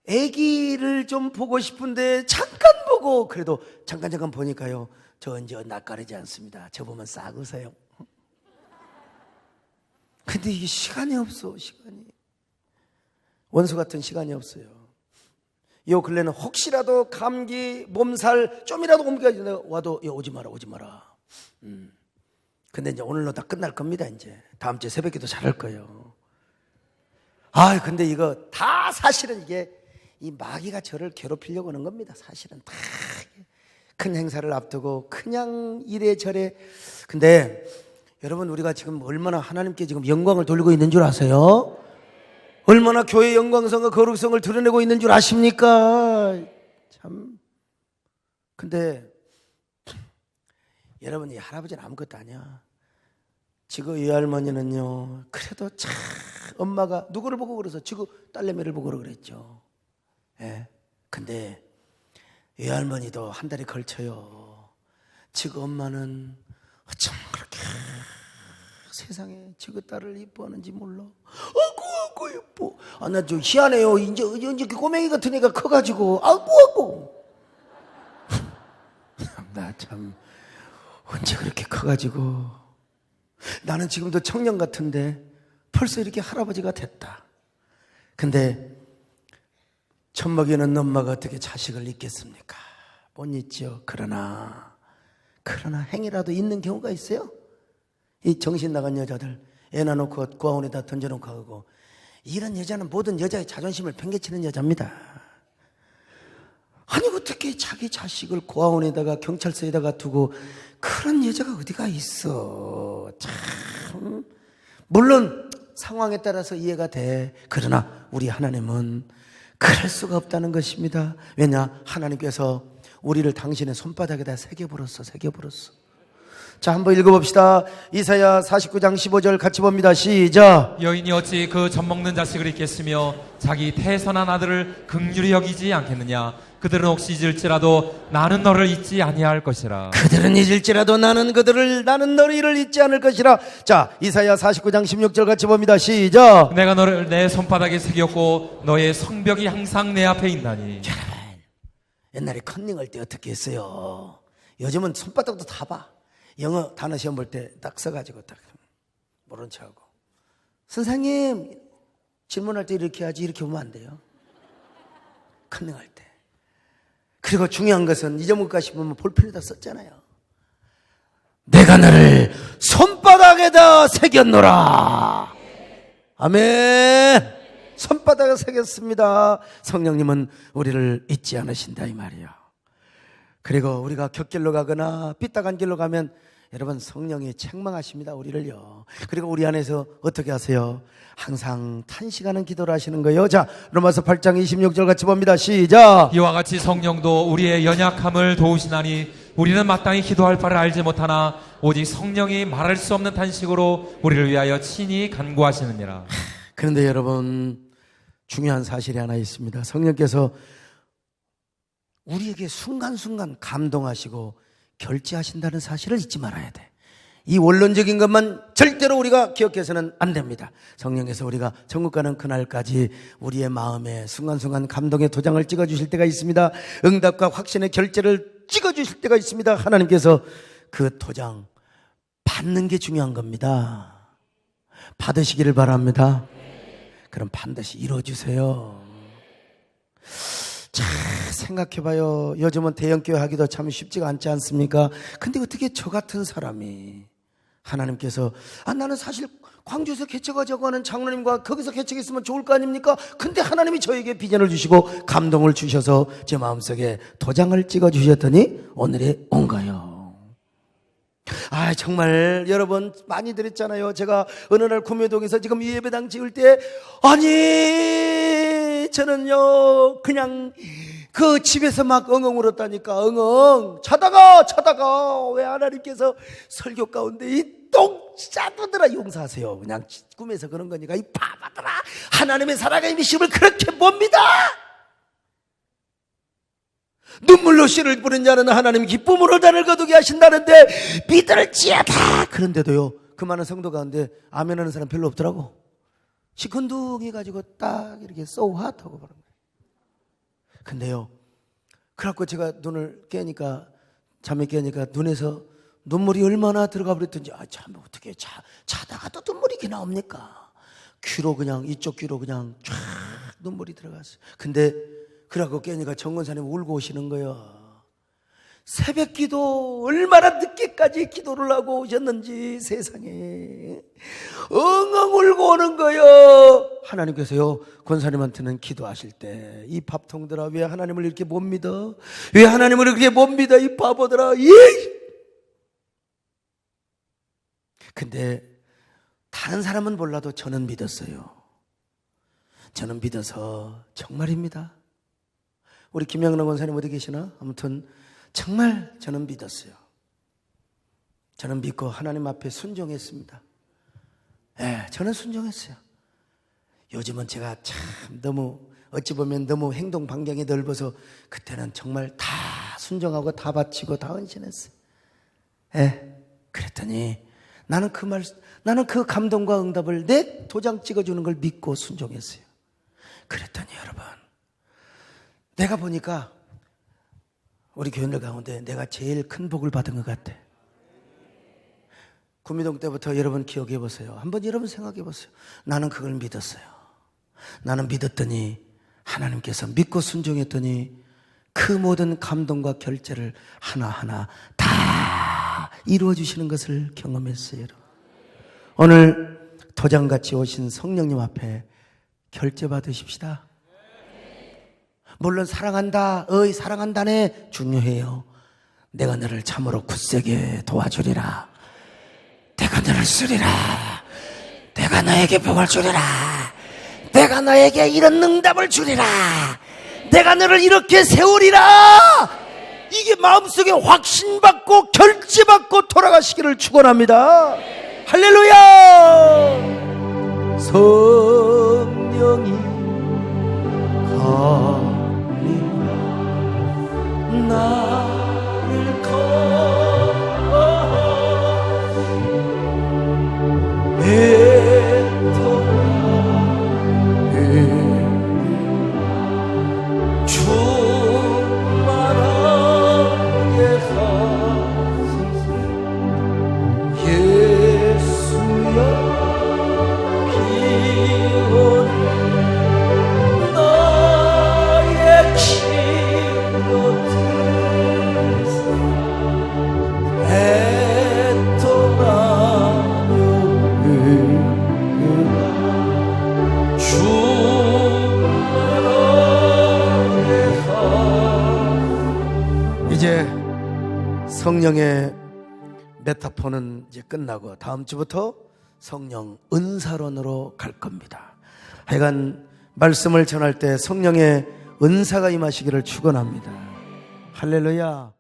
아기를 좀 보고 싶은데 잠깐 보고 그래도 잠깐 보니까요, 저 이제 낯가리지 않습니다. 저 보면 싹 웃어요. 근데 이게 시간이 없어. 시간이 원수 같은 시간이 없어요. 요 근래는 혹시라도 감기 몸살 좀이라도 옮겨 와도 오지 마라. 근데 이제 오늘로 다 끝날 겁니다. 이제 다음 주에 새벽기도 잘할 거예요. 아, 근데 이거 다 사실은 이게 이 마귀가 저를 괴롭히려고 하는 겁니다. 사실은 다 큰 행사를 앞두고 그냥 이래저래. 근데 여러분, 우리가 지금 얼마나 하나님께 지금 영광을 돌리고 있는 줄 아세요? 얼마나 교회의 영광성과 거룩성을 드러내고 있는 줄 아십니까? 참. 근데 여러분, 이 할아버지는 아무것도 아니야. 지금 이 할머니는요, 그래도 참 엄마가 누구를 보고 그래서 지금 딸내미를 보고 그랬죠. 예. 근데 이 할머니도 한 달에 걸쳐요. 지금 엄마는 어쩜 그렇게 세상에 지그 딸을 이뻐하는지 몰라. 아구 예뻐. 아, 나 좀 희한해요. 이제 꼬맹이 같은 애가 커가지고 아구. 나 참 언제 그렇게 커가지고. 나는 지금도 청년 같은데 벌써 이렇게 할아버지가 됐다. 근데 젖먹이는 엄마가 어떻게 자식을 잊겠습니까? 못 잊죠. 그러나 행이라도 있는 경우가 있어요. 이 정신 나간 여자들 애 낳아놓고 고아원에다 던져놓고 하고, 이런 여자는 모든 여자의 자존심을 팽개치는 여자입니다. 아니, 어떻게 자기 자식을 고아원에다가 경찰서에다가 두고, 그런 여자가 어디가 있어. 참. 물론 상황에 따라서 이해가 돼. 그러나 우리 하나님은 그럴 수가 없다는 것입니다. 왜냐? 하나님께서 우리를 당신의 손바닥에다 새겨버렸어. 자, 한번 읽어봅시다. 이사야 49장 15절 같이 봅니다. 시작. 여인이 어찌 그 젖먹는 자식을 잊겠으며 자기 태선한 아들을 긍휼히 여기지 않겠느냐. 그들은 혹시 잊을지라도 나는 너를 잊지 아니할 것이라. 그들은 잊을지라도 나는 너희를 잊지 않을 것이라. 자, 이사야 49장 16절 같이 봅니다. 시작. 내가 너를 내 손바닥에 새겼고 너의 성벽이 항상 내 앞에 있나니. 옛날에 컨닝할 때 어떻게 했어요? 요즘은 손바닥도 다 봐. 영어 단어 시험 볼 때 딱 써가지고 딱 모른 척하고, 선생님 질문할 때 이렇게 하지, 이렇게 보면 안 돼요. 컨닝할 때. 그리고 중요한 것은 잊어먹을까 싶으면 볼펜에다 썼잖아요. 내가 너를 손바닥에다 새겼노라. 아멘. 손바닥에 새겼습니다. 성령님은 우리를 잊지 않으신다 이 말이에요. 그리고 우리가 곁길로 가거나 삐딱한 길로 가면 여러분, 성령이 책망하십니다, 우리를요. 그리고 우리 안에서 어떻게 하세요? 항상 탄식하는 기도를 하시는 거예요. 자, 로마서 8장 26절 같이 봅니다. 시작. 이와 같이 성령도 우리의 연약함을 도우시나니 우리는 마땅히 기도할 바를 알지 못하나 오직 성령이 말할 수 없는 탄식으로 우리를 위하여 친히 간구하시느니라. 그런데 여러분, 중요한 사실이 하나 있습니다. 성령께서 우리에게 순간순간 감동하시고 결제하신다는 사실을 잊지 말아야 돼. 이 원론적인 것만 절대로 우리가 기억해서는 안 됩니다. 성령께서 우리가 천국 가는 그날까지 우리의 마음에 순간순간 감동의 도장을 찍어주실 때가 있습니다. 응답과 확신의 결제를 찍어주실 때가 있습니다. 하나님께서 그 도장 받는 게 중요한 겁니다. 받으시기를 바랍니다. 그럼 반드시 이루어주세요. 자, 생각해봐요. 요즘은 대형교회 하기도 참 쉽지가 않지 않습니까? 근데 어떻게 저 같은 사람이, 하나님께서 나는 사실 광주에서 개척하자고 하는 장로님과 거기서 개척했으면 좋을 거 아닙니까? 근데 하나님이 저에게 비전을 주시고 감동을 주셔서 제 마음속에 도장을 찍어주셨더니 오늘에 온가요? 정말 여러분 많이 드렸잖아요. 제가 어느 날 구매동에서 지금 이 예배당 지을 때, 저는요 그냥 그 집에서 막 엉엉 울었다니까. 엉엉 자다가 왜 하나님께서 설교 가운데 이 똥짜들아 용서하세요. 그냥 꿈에서 그런 거니까 이 바바들아, 하나님의 살아가는 힘을 그렇게 봅니다. 눈물로 씨를 뿌린 자는 하나님 기쁨으로 단을 거두게 하신다는데 믿을지어다. 그런데도요 그 많은 성도 가운데 아멘 하는 사람 별로 없더라고. 시큰둥해 가지고 딱 이렇게 so hot 하고 그런 거예요. 근데요, 그래갖고 제가 눈을 깨니까, 잠에 깨니까 눈에서 눈물이 얼마나 들어가 버렸던지, 참, 어떻게 자다가도 눈물이 이렇게 나옵니까? 귀로 그냥, 이쪽 귀로 그냥 쫙 눈물이 들어갔어요. 근데, 그래갖고 깨니까 정권사님 울고 오시는 거예요. 새벽 기도 얼마나 늦게까지 기도를 하고 오셨는지 세상에 엉엉 울고 오는 거예요. 하나님께서요, 권사님한테는 기도하실 때 이 밥통들아, 왜 하나님을 이렇게 못 믿어? 왜 하나님을 이렇게 못 믿어? 이 바보들아. 예! 근데 다른 사람은 몰라도 저는 믿었어요. 저는 믿어서 정말입니다. 우리 김영란 권사님 어디 계시나? 아무튼 정말 저는 믿었어요. 저는 믿고 하나님 앞에 순종했습니다. 저는 순종했어요. 요즘은 제가 참 너무, 어찌 보면 너무 행동 반경이 넓어서 그때는 정말 다 순종하고 다 바치고 다 헌신했어요. 그랬더니 나는 그 감동과 응답을 내 도장 찍어주는 걸 믿고 순종했어요. 그랬더니 여러분, 내가 보니까 우리 교인들 가운데 내가 제일 큰 복을 받은 것 같아. 구미동 때부터 여러분 기억해 보세요. 한번 여러분 생각해 보세요. 나는 그걸 믿었어요. 나는 믿었더니 하나님께서 믿고 순종했더니 그 모든 감동과 결제를 하나하나 다 이루어 주시는 것을 경험했어요. 여러분. 오늘 도장같이 오신 성령님 앞에 결제 받으십시다. 물론 사랑한다, 사랑한다네 중요해요. 내가 너를 참으로 굳세게 도와주리라. 내가 너를 쓰리라. 내가 너에게 복을 주리라. 내가 너에게 이런 응답을 주리라. 내가 너를 이렇게 세우리라. 이게 마음속에 확신받고 결제받고 돌아가시기를 축원합니다. 할렐루야. 성령이 나를 충만하게 하소서. 예수여 피오니 나의 이제 성령의 메타포는 이제 끝나고 다음 주부터 성령 은사론으로 갈 겁니다. 하여간 말씀을 전할 때 성령의 은사가 임하시기를 축원합니다. 할렐루야.